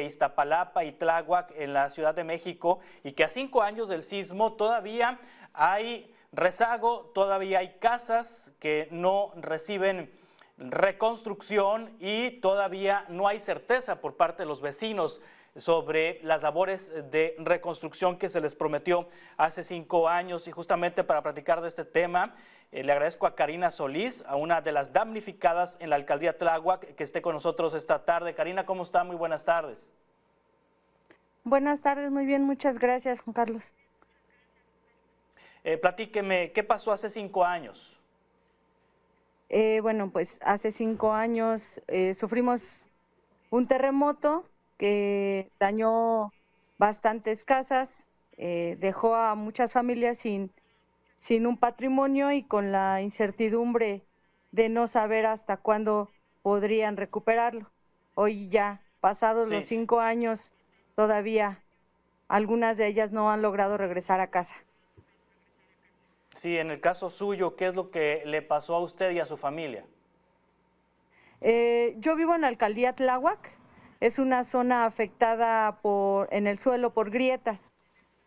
Iztapalapa y Tláhuac en la Ciudad de México, y que a 5 años del sismo todavía hay rezago, todavía hay casas que no reciben reconstrucción y todavía no hay certeza por parte de los vecinos sobre las labores de reconstrucción que se les prometió hace 5 años. Y justamente para platicar de este tema, le agradezco a Karina Solís, a una de las damnificadas en la alcaldía Tláhuac, que esté con nosotros esta tarde. Karina, ¿cómo está? Muy buenas tardes. Buenas tardes, muy bien, muchas gracias, Juan Carlos. Platíqueme, ¿qué pasó hace 5 años? Bueno, pues hace 5 años sufrimos un terremoto que dañó bastantes casas, dejó a muchas familias sin un patrimonio y con la incertidumbre de no saber hasta cuándo podrían recuperarlo. Hoy ya, pasados los 5 años, todavía algunas de ellas no han logrado regresar a casa. Sí, en el caso suyo, ¿qué es lo que le pasó a usted y a su familia? Yo vivo en la alcaldía Tláhuac, es una zona afectada en el suelo por grietas.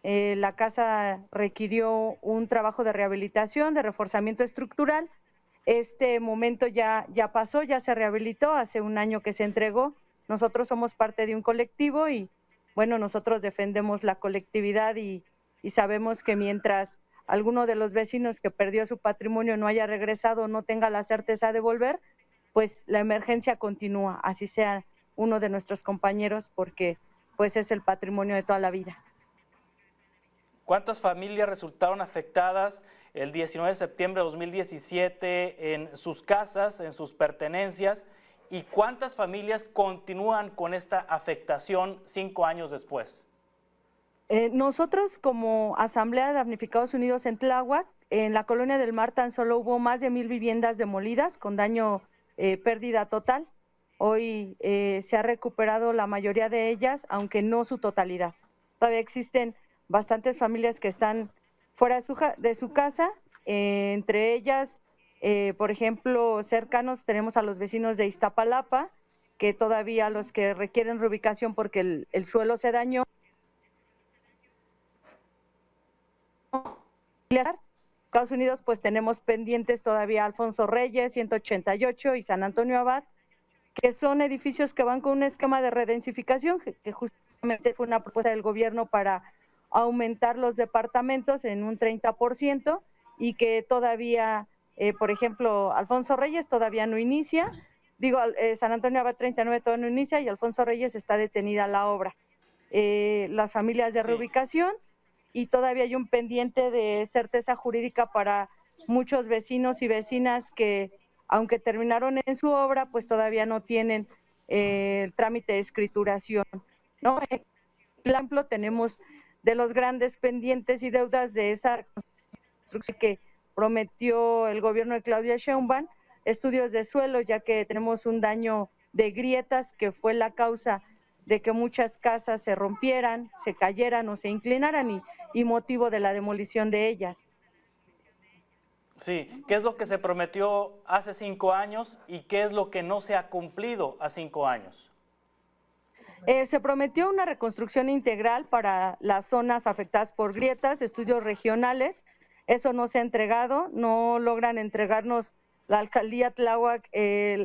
La casa requirió un trabajo de rehabilitación, de reforzamiento estructural. Este momento ya pasó, ya se rehabilitó, hace 1 año que se entregó. Nosotros somos parte de un colectivo y, bueno, nosotros defendemos la colectividad y sabemos que mientras alguno de los vecinos que perdió su patrimonio no haya regresado o no tenga la certeza de volver, pues la emergencia continúa, así sea uno de nuestros compañeros, porque pues es el patrimonio de toda la vida. ¿Cuántas familias resultaron afectadas el 19 de septiembre de 2017 en sus casas, en sus pertenencias? ¿Y cuántas familias continúan con esta afectación 5 años después? Nosotros como Asamblea de Damnificados Unidos en Tláhuac, en la Colonia del Mar tan solo hubo más de 1000 viviendas demolidas con daño, pérdida total. Hoy se ha recuperado la mayoría de ellas, aunque no su totalidad. Todavía existen bastantes familias que están fuera de su casa, entre ellas, por ejemplo, cercanos tenemos a los vecinos de Iztapalapa, que todavía los que requieren reubicación porque el suelo se dañó. Estados Unidos, pues tenemos pendientes todavía Alfonso Reyes, 188 y San Antonio Abad, que son edificios que van con un esquema de redensificación, que justamente fue una propuesta del gobierno para aumentar los departamentos en un 30% y que todavía, por ejemplo, Alfonso Reyes todavía no inicia, San Antonio Abad 39 todavía no inicia y Alfonso Reyes está detenida la obra. Las familias de reubicación y todavía hay un pendiente de certeza jurídica para muchos vecinos y vecinas que, aunque terminaron en su obra, pues todavía no tienen el trámite de escrituración, ¿no? Por ejemplo, tenemos de los grandes pendientes y deudas de esa reconstrucción que prometió el gobierno de Claudia Sheinbaum, estudios de suelo, ya que tenemos un daño de grietas que fue la causa de que muchas casas se rompieran, se cayeran o se inclinaran y motivo de la demolición de ellas. Sí, ¿qué es lo que se prometió hace 5 años y qué es lo que no se ha cumplido a 5 años? Se prometió una reconstrucción integral para las zonas afectadas por grietas, estudios regionales. Eso no se ha entregado, no logran entregarnos la alcaldía Tláhuac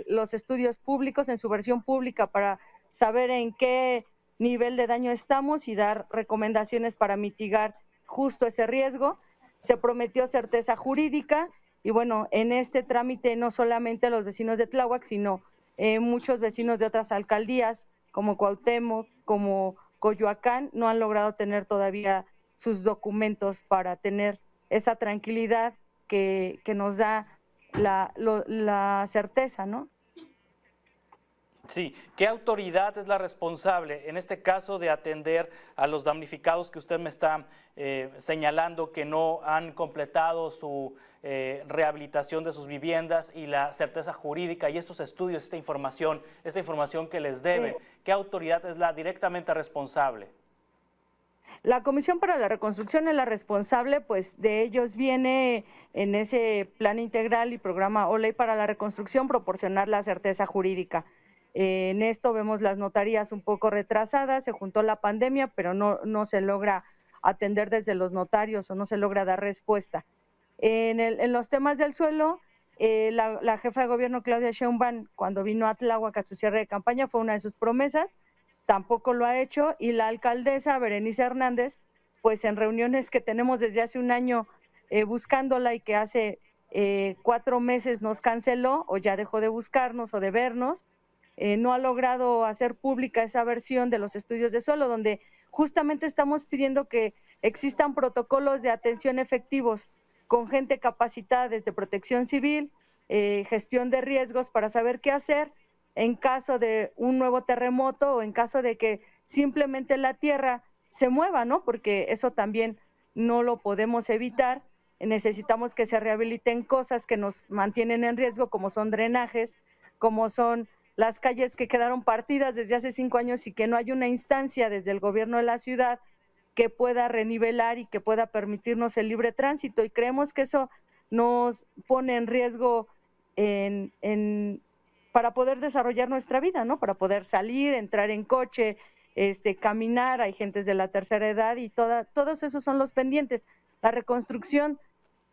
los estudios públicos en su versión pública para saber en qué nivel de daño estamos y dar recomendaciones para mitigar justo ese riesgo. Se prometió certeza jurídica y bueno, en este trámite no solamente los vecinos de Tláhuac, sino muchos vecinos de otras alcaldías como Cuauhtémoc, como Coyoacán, no han logrado tener todavía sus documentos para tener esa tranquilidad que nos da la certeza, ¿no? Sí, ¿qué autoridad es la responsable en este caso de atender a los damnificados que usted me está señalando que no han completado su rehabilitación de sus viviendas y la certeza jurídica y estos estudios, esta información que les debe? ¿Qué autoridad es la directamente responsable? La Comisión para la Reconstrucción es la responsable, pues de ellos viene en ese plan integral y programa o ley para la reconstrucción proporcionar la certeza jurídica. En esto vemos las notarías un poco retrasadas, se juntó la pandemia, pero no se logra atender desde los notarios o no se logra dar respuesta. En los temas del suelo, la jefa de gobierno Claudia Sheinbaum, cuando vino a Tláhuac a su cierre de campaña, fue una de sus promesas, tampoco lo ha hecho, y la alcaldesa Berenice Hernández, pues en reuniones que tenemos desde hace un año buscándola y que hace 4 meses nos canceló o ya dejó de buscarnos o de vernos, no ha logrado hacer pública esa versión de los estudios de suelo, donde justamente estamos pidiendo que existan protocolos de atención efectivos con gente capacitada desde protección civil, gestión de riesgos para saber qué hacer en caso de un nuevo terremoto o en caso de que simplemente la tierra se mueva, ¿no? Porque eso también no lo podemos evitar. Necesitamos que se rehabiliten cosas que nos mantienen en riesgo, como son drenajes, como son las calles que quedaron partidas desde hace 5 años y que no hay una instancia desde el gobierno de la ciudad que pueda renivelar y que pueda permitirnos el libre tránsito. Y creemos que eso nos pone en riesgo para poder desarrollar nuestra vida, ¿no? Para poder salir, entrar en coche, caminar, hay gentes de la tercera edad y todos esos son los pendientes. La reconstrucción,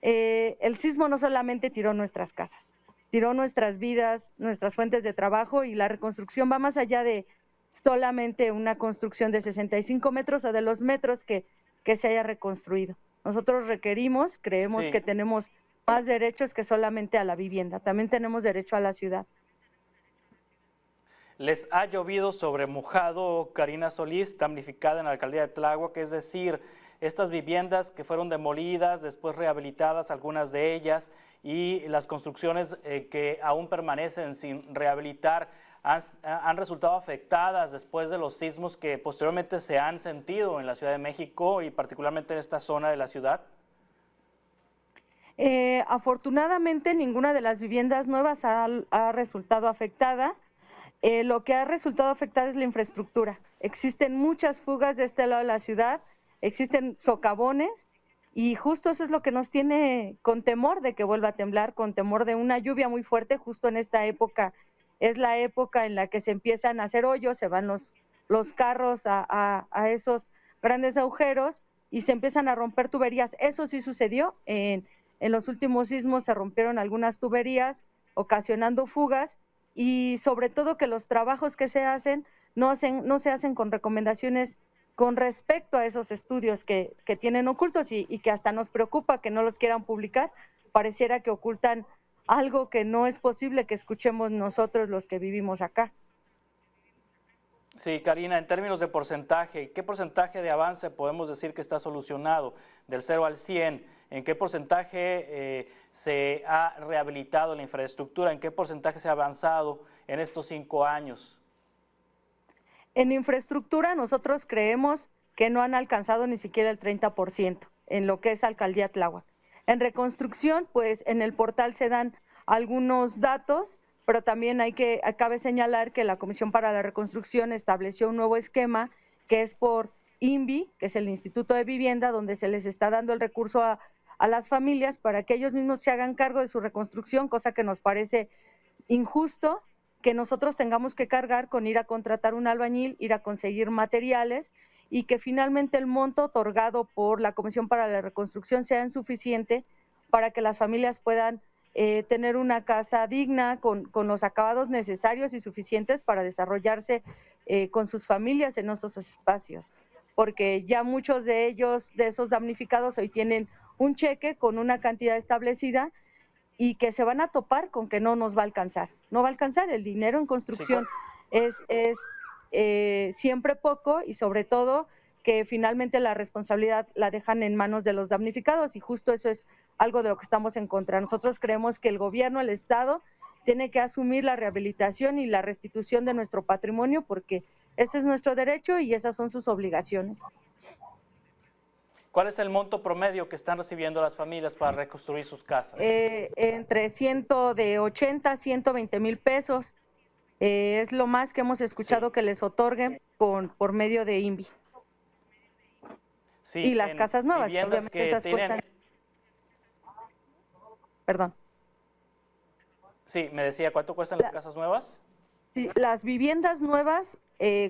el sismo no solamente tiró nuestras casas, tiró nuestras vidas, nuestras fuentes de trabajo, y la reconstrucción va más allá de solamente una construcción de 65 metros o de los metros que se haya reconstruido. Nosotros creemos que tenemos más derechos que solamente a la vivienda, también tenemos derecho a la ciudad. Les ha llovido sobre mojado, Karina Solís, damnificada en la alcaldía de Tláhuac, es decir, estas viviendas que fueron demolidas, después rehabilitadas, algunas de ellas, y las construcciones que aún permanecen sin rehabilitar, han resultado afectadas después de los sismos que posteriormente se han sentido en la Ciudad de México y particularmente en esta zona de la ciudad. Afortunadamente, ninguna de las viviendas nuevas ha resultado afectada. Lo que ha resultado afectada es la infraestructura. Existen muchas fugas de este lado de la ciudad, existen socavones, y justo eso es lo que nos tiene con temor de que vuelva a temblar, con temor de una lluvia muy fuerte justo en esta época. Es la época en la que se empiezan a hacer hoyos, se van los carros a esos grandes agujeros y se empiezan a romper tuberías. Eso sí sucedió. En los últimos sismos se rompieron algunas tuberías, ocasionando fugas, y sobre todo que los trabajos que se hacen no se hacen con recomendaciones con respecto a esos estudios que tienen ocultos y que hasta nos preocupa que no los quieran publicar. Pareciera que ocultan algo que no es posible que escuchemos nosotros los que vivimos acá. Sí, Karina, en términos de porcentaje, ¿qué porcentaje de avance podemos decir que está solucionado? Del 0 al 100, ¿en qué porcentaje se ha rehabilitado la infraestructura? ¿En qué porcentaje se ha avanzado en estos 5 años? En infraestructura nosotros creemos que no han alcanzado ni siquiera el 30% en lo que es Alcaldía Tláhuac. En reconstrucción, pues en el portal se dan algunos datos, pero también cabe señalar que la Comisión para la Reconstrucción estableció un nuevo esquema que es por INVI, que es el Instituto de Vivienda, donde se les está dando el recurso a las familias para que ellos mismos se hagan cargo de su reconstrucción, cosa que nos parece injusto que nosotros tengamos que cargar con ir a contratar un albañil, ir a conseguir materiales, y que finalmente el monto otorgado por la Comisión para la Reconstrucción sea insuficiente para que las familias puedan tener una casa digna, con los acabados necesarios y suficientes para desarrollarse con sus familias en esos espacios. Porque ya muchos de ellos, de esos damnificados, hoy tienen un cheque con una cantidad establecida y que se van a topar con que no nos va a alcanzar. No va a alcanzar, el dinero en construcción es siempre poco, y sobre todo que finalmente la responsabilidad la dejan en manos de los damnificados, y justo eso es algo de lo que estamos en contra. Nosotros creemos que el gobierno, el Estado, tiene que asumir la rehabilitación y la restitución de nuestro patrimonio, porque ese es nuestro derecho y esas son sus obligaciones. ¿Cuál es el monto promedio que están recibiendo las familias para reconstruir sus casas? Entre 180 a 120 mil pesos. Es lo más que hemos escuchado que les otorguen por medio de INVI. Sí, y las casas nuevas, obviamente que esas cuestan. Perdón. Sí, me decía, ¿cuánto cuestan las casas nuevas? Sí, las viviendas nuevas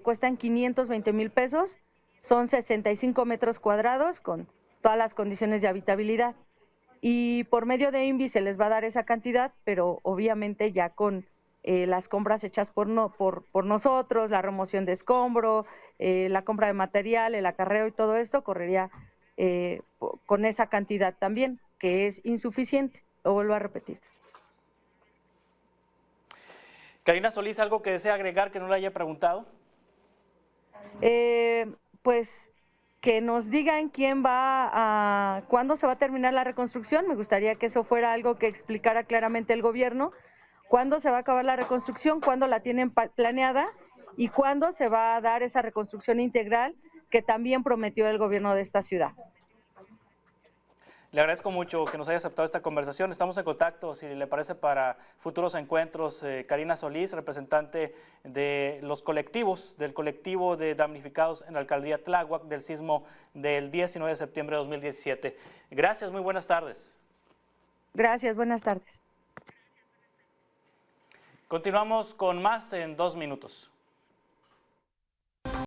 cuestan 520,000 pesos, son 65 metros cuadrados con todas las condiciones de habitabilidad. Y por medio de INVI se les va a dar esa cantidad, pero obviamente ya con las compras hechas por nosotros, la remoción de escombro, la compra de material, el acarreo y todo esto, correría con esa cantidad también, que es insuficiente, lo vuelvo a repetir. Karina Solís, ¿algo que desea agregar que no le haya preguntado? Pues que nos digan cuándo se va a terminar la reconstrucción. Me gustaría que eso fuera algo que explicara claramente el gobierno, cuándo se va a acabar la reconstrucción, cuándo la tienen planeada y cuándo se va a dar esa reconstrucción integral que también prometió el gobierno de esta ciudad. Le agradezco mucho que nos haya aceptado esta conversación. Estamos en contacto, si le parece, para futuros encuentros. Karina Solís, representante de los colectivos, del colectivo de damnificados en la alcaldía Tláhuac del sismo del 19 de septiembre de 2017. Gracias, muy buenas tardes. Gracias, buenas tardes. Continuamos con más en 2 minutos.